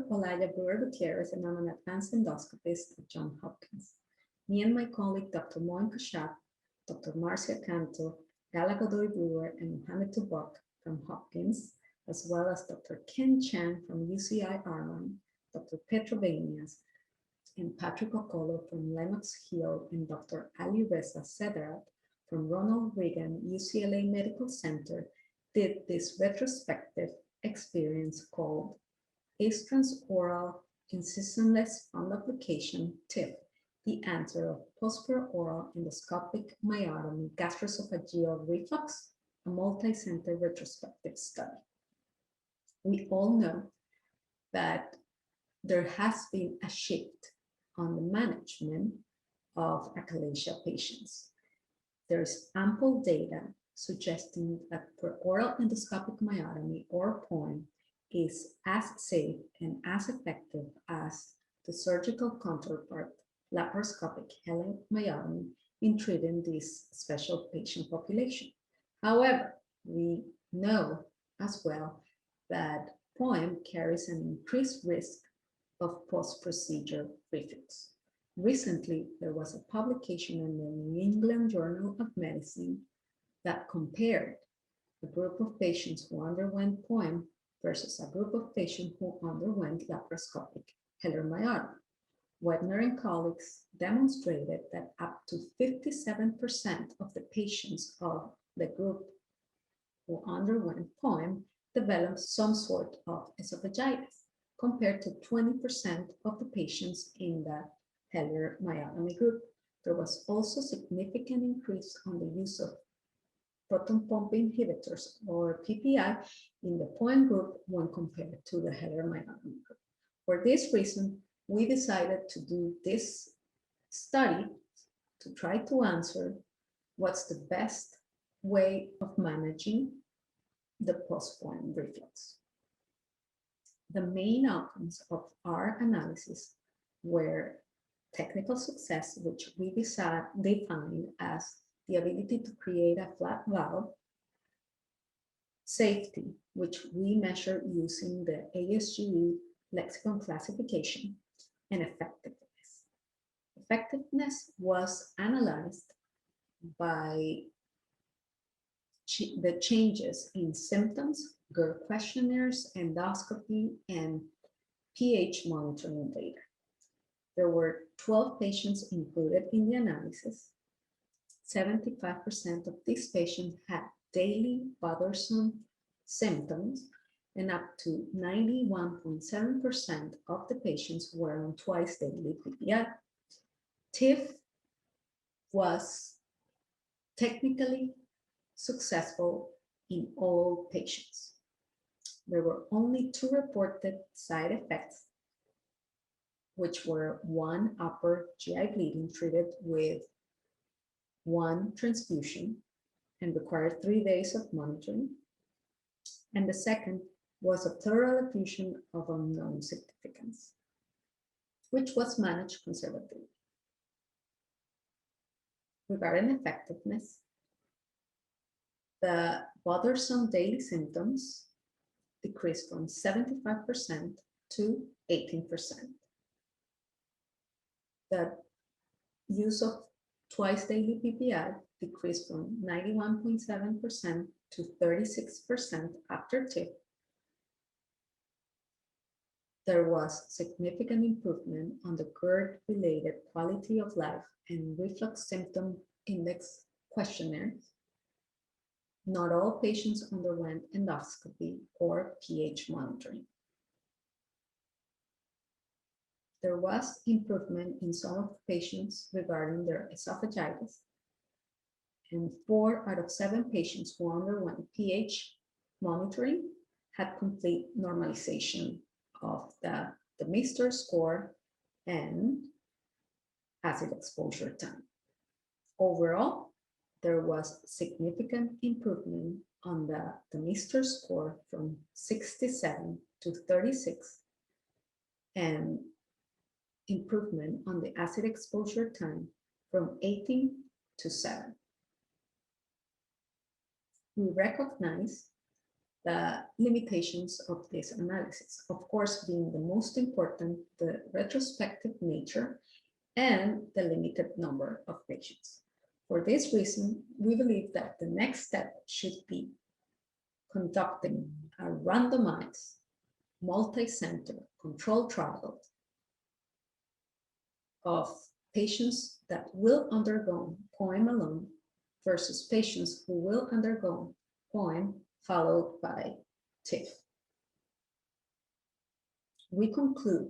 Olaya Brewer Gutierrez, and I'm an advanced endoscopist at Johns Hopkins. Me and my colleague, Dr. Moin Kashab, Dr. Marcia Canto, Gala Godoy Brewer, and Mohamed Tubak from Hopkins, as well as Dr. Ken Chang from UCI Ireland, Dr. Petros Benias, and Patrick Okolo from Lenox Hill, and Dr. Ali Reza Sederat from Ronald Reagan UCLA Medical Center did this retrospective experience called Is Transoral Incisionless Fundoplication TIF the answer of postperoral endoscopic myotomy gastroesophageal reflux, a multicenter retrospective study? We all know that there has been a shift on the management of achalasia patients. There's ample data suggesting that peroral endoscopic myotomy, or POEM, is as safe and as effective as the surgical counterpart, laparoscopic myotomy, in treating this special patient population. However, we know as well that POEM carries an increased risk of post-procedure reflux. Recently, there was a publication in the New England Journal of Medicine that compared a group of patients who underwent POEM versus a group of patients who underwent laparoscopic myotomy. Webner and colleagues demonstrated that up to 57% of the patients of the group who underwent POEM developed some sort of esophagitis, compared to 20% of the patients in the Heller myotomy group. There was also significant increase on the use of proton pump inhibitors, or PPI, in the POEM group when compared to the Heller myotomy group. For this reason, we decided to do this study to try to answer what's the best way of managing the post-POEM reflux. The main outcomes of our analysis were technical success, which we defined as the ability to create a flat valve, safety, which we measure using the ASGE lexicon classification, and effectiveness. Effectiveness was analyzed by the changes in symptoms, GERD questionnaires, endoscopy, and pH monitoring data. There were 12 patients included in the analysis. 75% of these patients had daily bothersome symptoms, and up to 91.7% of the patients were on twice daily PPI. TIF was technically successful in all patients. There were only 2 reported side effects, which were one upper GI bleeding treated with 1 transfusion and required 3 days of monitoring. And the second was a pleural effusion of unknown significance, which was managed conservatively. Regarding effectiveness, the bothersome daily symptoms decreased from 75% to 18%. The use of twice daily PPI decreased from 91.7% to 36% after TIF. There was significant improvement on the GERD-related quality of life and reflux symptom index questionnaires. Not all patients underwent endoscopy or pH monitoring. There was improvement in some of the patients regarding their esophagitis, and 4 out of 7 patients who underwent pH monitoring had complete normalization of the Mister score and acid exposure time. Overall, there was significant improvement on the Mister score from 67 to 36, and improvement on the acid exposure time from 18 to 7. We recognize the limitations of this analysis. Of course, being the most important, the retrospective nature and the limited number of patients. For this reason, we believe that the next step should be conducting a randomized, multi-center controlled trial of patients that will undergo POEM alone versus patients who will undergo POEM followed by TIF. We conclude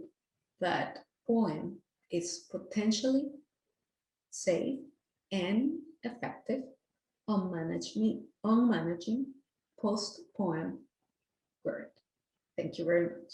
that POEM is potentially safe and effective on managing post-POEM GERD. Thank you very much.